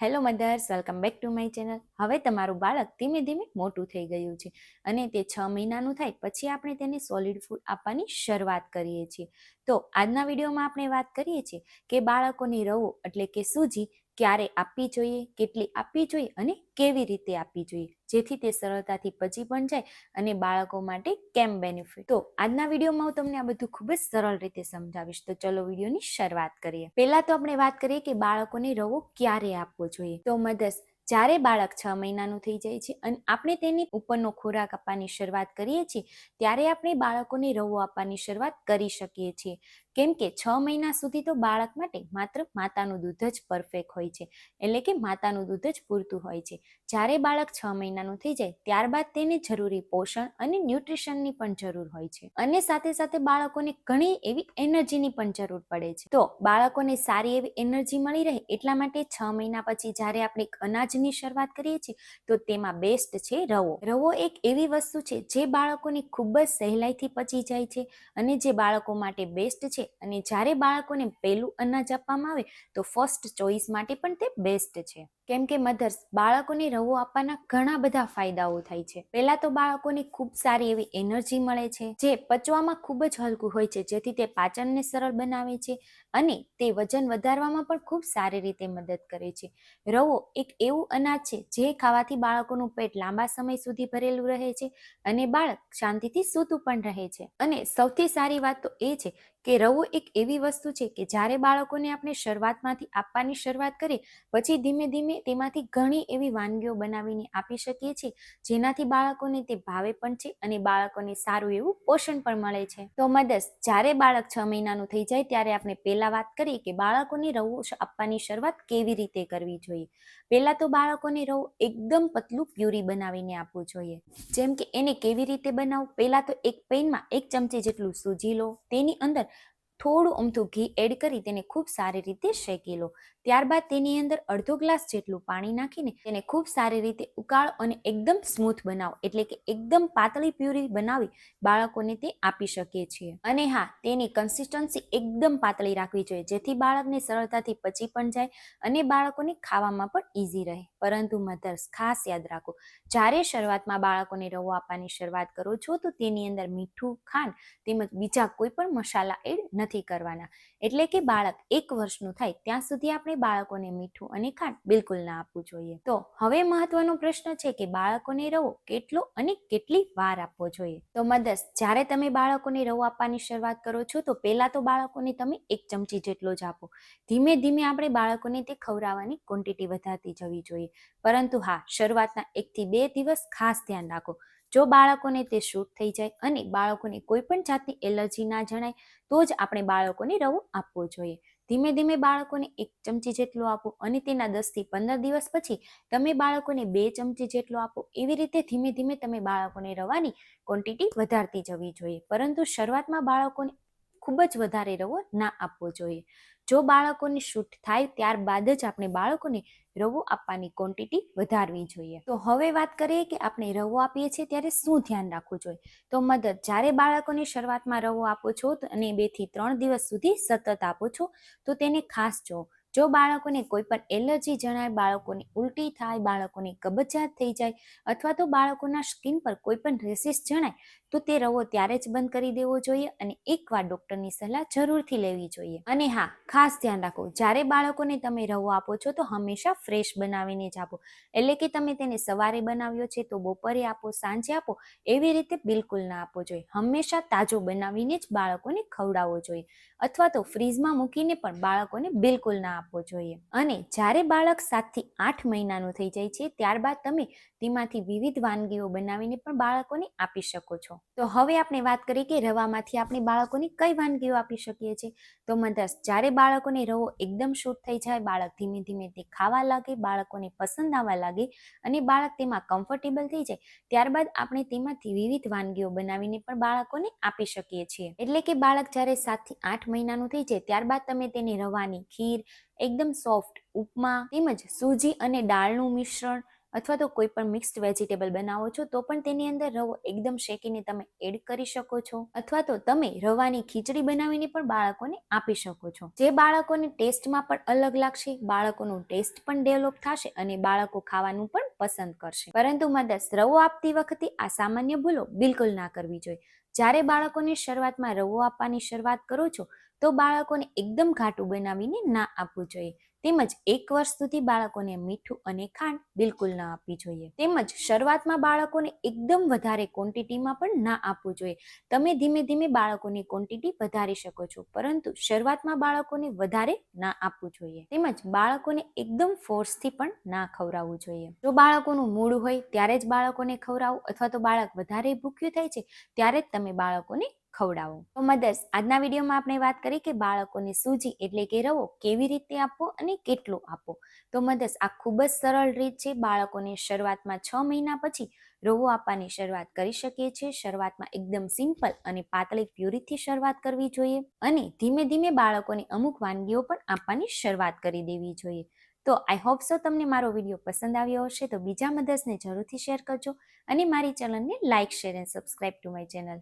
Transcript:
Hello mothers, welcome back to my channel. હવે તમારું બાળક ધીમે ધીમે મોટું થઈ ગયું છે અને તે 6 મહિનાનું થાય પછી આપણે તેને સોલિડ ફૂડ આપવાની શરૂઆત કરીએ છીએ. તો આજના વિડીયોમાં આપણે વાત કરીએ છીએ કે બાળકોની રવો એટલે કે સૂજી ક્યારે આપવી જોઈએ, કેટલી આપવી જોઈએ અને કેવી રીતે આપવી જોઈએ, જેથી તે સરળતાથી પચી પણ જાય અને બાળકો માટે કેમ બેનિફિટ. તો આજના વિડીયોમાં હું તમને આ બધું ખૂબ જ સરળ રીતે સમજાવીશ. તો ચલો વિડીયોની શરૂઆત કરીએ. પહેલા તો આપણે વાત કરીએ કે બાળકોને રવો ક્યારે આપવો જોઈએ. તો મધર્સ, જ્યારે બાળક 6 મહિનાનું થઈ જાય છે અને આપણે તેની ઉપરનો ખોરાક આપવાની શરૂઆત કરીએ છીએ ત્યારે આપણે બાળકોને રવો આપવાની શરૂઆત કરી શકીએ છીએ. કેમ કે 6 મહિના સુધી તો બાળક માટે માત્ર માતાનું દૂધ જ પરફેક્ટ હોય છે, એટલે કે માતાનું દૂધ જ પૂરતું હોય છે. જ્યારે બાળક 6 મહિનાનું થઈ જાય ત્યારબાદ તેને જરૂરી પોષણ અને ન્યુટ્રિશનની પણ જરૂર હોય છે અને સાથે સાથે બાળકોને ઘણી એવી એનર્જીની પણ જરૂર પડે છે. તો બાળકોને સારી એવી એનર્જી મળી રહે એટલા માટે 6 મહિના પછી જ્યારે આપણે અનાજની શરૂઆત કરીએ છીએ તો તેમાં બેસ્ટ છે રવો. રવો એક એવી વસ્તુ છે જે બાળકોને ખૂબ જ સહેલાઈથી પચી જાય છે અને જે બાળકો માટે બેસ્ટ છે. અને જ્યારે બાળકોને પહેલું અનાજ આપવામાં આવે તો ફર્સ્ટ ચોઈસ માટે પણ તે બેસ્ટ છે. કેમ કે મધર્સ, બાળકોને રવો આપવાના ઘણા બધા ફાયદાઓ થાય છે. પહેલા તો બાળકોને ખૂબ સારી એવી એનર્જી મળે છે જે પચવામાં ખૂબ જ હલકું હોય છે, જેથી તે પાચનને સરળ બનાવે છે અને તે વજન વધારવામાં પણ ખૂબ સારી રીતે મદદ કરે છે. રવો એક એવું અનાજ છે જે ખાવાથી બાળકોનું પેટ લાંબા સમય સુધી ભરેલું રહે છે અને બાળક શાંતિથી સૂતું પણ રહે છે. અને સૌથી સારી વાત તો એ છે કે રવો એક એવી વસ્તુ છે કે જ્યારે બાળકોને આપણે શરૂઆતમાંથી આપવાની શરૂઆત કરીએ પછી ધીમે ધીમે તેમાંથી ઘણી એવી વાનગીઓ બનાવીને આપી શકીએ છીએ જેનાથી બાળકોને તે ભાવે પણ છે અને બાળકોને સારું એવું પોષણ પણ મળે છે. તો મધર્સ, જ્યારે બાળક 6 મહિનાનું થઈ જાય ત્યારે આપણે પહેલા વાત કરીએ કે બાળકોને રવો આપવાની શરૂઆત કેવી રીતે કરવી જોઈએ. પહેલા તો બાળકોને રવો એકદમ પતલું પ્યુરી બનાવીને આપવું જોઈએ. જેમ કે એને કેવી રીતે બનાવવું, પહેલા તો એક પેનમાં 1 ચમચી જેટલું સૂજી લો, તેની અંદર થોડું અમથું ઘી એડ કરી તેને ખૂબ સારી રીતે શેકી લો. ત્યારબાદ તેની અંદર અડધો ગ્લાસ જેટલું પાણી નાખીને તેને ખૂબ સારી રીતે ઉકાળો અને એકદમ સ્મૂથ બનાવો, એટલે કે એકદમ પાતળી પ્યુરી બનાવી બાળકોને તે આપી શકીએ છીએ. અને હા, તેની કન્સિસ્ટન્સી એકદમ પાતળી રાખવી જોઈએ જેથી બાળકને સરળતાથી પચી પણ જાય અને બાળકોને ખાવામાં પણ ઈઝી રહે. પરંતુ મધર્સ, ખાસ યાદ રાખો, જ્યારે શરૂઆતમાં બાળકોને રવો આપવાની શરૂઆત કરો છો તો તેની અંદર મીઠું, ખાંડ તેમજ બીજા કોઈ પણ મસાલા એડ નથી કરવાના. એટલે કે બાળક 1 વર્ષનું થાય ત્યાં સુધી આપણે બાળકોને મીઠું અને ખાંડ બિલકુલ ના આપવું જોઈએ. તો હવે મહત્વનો પ્રશ્ન છે કે બાળકોને રવો કેટલો અને કેટલી વાર આપવો જોઈએ. તો મધર્સ, જ્યારે તમે બાળકોને રવો આપવાની શરૂઆત કરો છો તો પહેલા તો બાળકોને તમે 1 ચમચી જેટલો જ આપો. ધીમે ધીમે આપણે બાળકોને તે ખવડાવવાની ક્વોન્ટિટી વધારતી જવી જોઈએ. પરંતુ હા, શરૂઆતના 1 થી 2 દિવસ ખાસ ધ્યાન રાખો. જો બાળકોને તે શૂટ થઈ જાય અને બાળકોને કોઈ પણ જાતની એલર્જી ના જણાય તો જ આપણે બાળકોને રવો આપવો જોઈએ. ધીમે ધીમે બાળકોને 1 ચમચી જેટલો આપો અને તેના 10 થી 15 દિવસ પછી તમે બાળકોને 2 ચમચી જેટલો આપો. એવી રીતે ધીમે ધીમે તમે બાળકોને રવાની ક્વોન્ટિટી વધારતી જવી જોઈએ. પરંતુ શરૂઆતમાં બાળકોને ખૂબ જ વધારે રવો ના આપવો જોઈએ. જો બાળકોને શૂટ થાય ત્યારબાદ જ આપણે બાળકોને રવો આપવાની ક્વોન્ટિટી વધારવી જોઈએ. તો હવે વાત કરીએ કે આપણે રવો આપીએ છીએ ત્યારે શું ધ્યાન રાખવું જોઈએ. તો મધર, જ્યારે બાળકોને શરૂઆતમાં રવો આપો છો અને 2 થી 3 દિવસ સુધી સતત આપો છો તો તેને ખાસ જો બાળકોને કોઈ પણ એલર્જી જણાય, બાળકોને ઉલટી થાય, બાળકોને કબજિયાત થઈ જાય અથવા તો બાળકોના સ્કિન પર કોઈ પણ રેસિસ જણાય તો તે રવો ત્યારે જ બંધ કરી દેવો જોઈએ અને એકવાર ડોક્ટરની સલાહ જરૂરથી લેવી જોઈએ. અને હા, ખાસ ધ્યાન રાખો, જ્યારે બાળકોને તમે રવો આપો છો તો હંમેશા ફ્રેશ બનાવીને જ આપો. એટલે કે તમે તેને સવારે બનાવ્યો છે તો બપોરે આપો, સાંજે આપો, એવી રીતે બિલકુલ ના આપવો જોઈએ. હંમેશા તાજો બનાવીને જ બાળકોને ખવડાવવો જોઈએ અથવા તો ફ્રીઝમાં મૂકીને પણ બાળકોને બિલકુલ ના આપવો જોઈએ. અને જ્યારે બાળક 7 થી 8 મહિનાનું થઈ જાય છે ત્યારબાદ તમે તેમાંથી વિવિધ વાનગીઓ બનાવીને પણ બાળકોને આપી શકો છો. તો હવે આપણે વાત કરીએ કે રવામાંથી આપણે બાળકોને કઈ વાનગીઓ આપી શકીએ છીએ. તો મધર્સ, જ્યારે બાળકોને રવો એકદમ શૂટ થઈ જાય, બાળક ધીમે ધીમે તે ખાવા લાગે, બાળકોને પસંદ આવવા લાગે અને બાળક તેમાં કમ્ફર્ટેબલ થઈ જાય ત્યારબાદ આપણે તેમાંથી વિવિધ વાનગીઓ બનાવીને પણ બાળકોને આપી શકીએ છીએ. એટલે કે બાળક જ્યારે 7 થી 8 મહિનાનું થઈ જાય ત્યારબાદ તમે તેને રવાની ખીર, એકદમ સોફ્ટ ઉપમા તેમજ સૂજી અને દાળનું મિશ્રણ, અથવા તો કોઈ પણ મિક્સ્ડ વેજીટેબલ બનાવો છો તો પણ તેની અંદર રવો એકદમ શેકીને તમે એડ કરી શકો છો, અથવા તો તમે રવાની ખીચડી બનાવીને પણ બાળકોને આપી શકો છો, જે બાળકોને ટેસ્ટમાં પણ અલગ લાગશે, બાળકોનું ટેસ્ટ પણ ડેવલપ થશે અને બાળકો ખાવાનું પણ પસંદ કરશે. પરંતુ મધર્સ, રવો આપતી વખતે આ સામાન્ય ભૂલો બિલકુલ ના કરવી જોઈએ. જ્યારે બાળકોને શરૂઆતમાં રવો આપવાની શરૂઆત કરો છો તો બાળકોને એકદમ ઘાટું બનાવીને ના આપવું જોઈએ, તેમજ 1 વર્ષ સુધી બાળકોને મીઠું અને ખાંડ બિલકુલ ના આપવી જોઈએ. તેમજ શરૂઆતમાં બાળકોને એકદમ વધારે ક્વોન્ટિટીમાં પણ ના આપવું જોઈએ. તમે ધીમે ધીમે બાળકોની ક્વોન્ટિટી વધારી શકો છો, પરંતુ શરૂઆતમાં બાળકોને વધારે ના આપવું જોઈએ. તેમજ બાળકોને એકદમ ફોર્સથી પણ ના ખવડાવવું જોઈએ. જો બાળકોનું મૂડ હોય ત્યારે જ બાળકોને ખવડાવો, અથવા તો બાળક વધારે ભૂખ્યું થાય છે ત્યારે જ તમે બાળકોને ખવડાવો. તો મધર્સ, આજના વિડીયોમાં આપણે વાત કરી કે બાળકોને સૂજી એટલે કે રવો કેવી રીતે આપવો અને કેટલો આપવો. તો મધર્સ, આ ખૂબ જ સરળ રીત છે. બાળકોને શરૂઆતમાં 6 મહિના પછી રવો આપવાની શરૂઆત કરી શકીએ છીએ. શરૂઆતમાં એકદમ સિમ્પલ અને પાતળી પ્યુરીથી શરૂઆત કરવી જોઈએ અને ધીમે ધીમે બાળકોને અમુક વાનગીઓ પણ આપવાની શરૂઆત કરી દેવી જોઈએ. તો આઈ હોપ સો તમને મારો વિડીયો પસંદ આવ્યો હશે. તો બીજા મધર્સને જરૂરથી શેર કરજો અને મારી ચેનલને like, share and subscribe two my channel.